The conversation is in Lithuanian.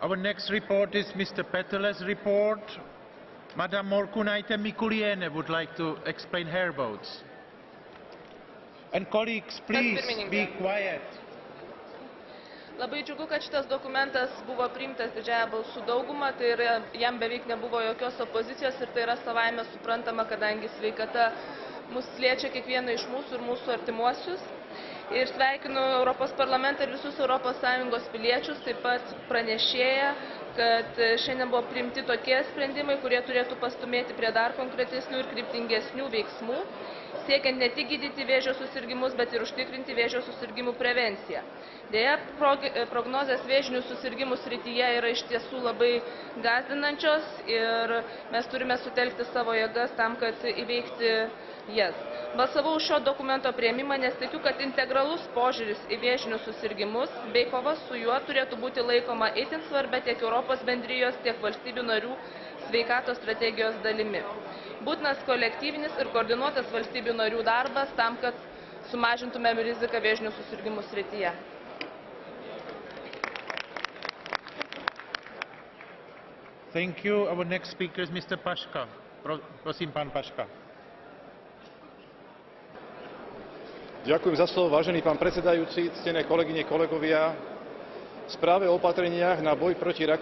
Our next report is Mr. Petele's report. Madam Morkunaite Mikuliene would like to explain her votes. And colleagues, please be quiet. Labai džiugu, kad šitas dokumentas buvo priimtas didžiąją balsų daugumą, tai yra, jam beveik nebuvo jokios opozicijos ir tai yra savaime suprantama, kadangi sveikata mus liečia kiekvieną iš mūsų ir mūsų artimuosius. Ir sveikinu Europos parlamentą ir visus ES piliečius, taip pat pranešėją, kad šiandien buvo priimti tokie sprendimai, kurie turėtų pastumėti prie dar konkretesnių ir kryptingesnių veiksmų, siekiant ne tik gydyti vėžio susirgymus, bet ir užtikrinti vėžio susirgymų prevenciją. Deja, prognozės vėžinių susirgymų srityje yra iš tiesų labai gąsdinančios ir mes turime sutelkti savo jėgas tam, kad įveikti jas. Balsavau už šio dokumento priėmimą, nes tikiu, kad integralus požiūris į vėžinius susirgymus bei kova su juo turėtų būti laikoma itin svarbia tiek Europos bendrijos, tiek valstybių narių sveikatos strategijos dalimi. Būtinas kolektyvinis ir koordinuotas valstybių narių darbas tam, kad sumažintumėm riziką vėžinių susirgymų srityje. Thank you. Our next speaker is Mr. Paška. Prosím, pán Paška. Ďakujem za slovo, vážený pán predsedajúci, ctené kolegyne, kolegovia. V správe o opatreniach na boj proti rakovine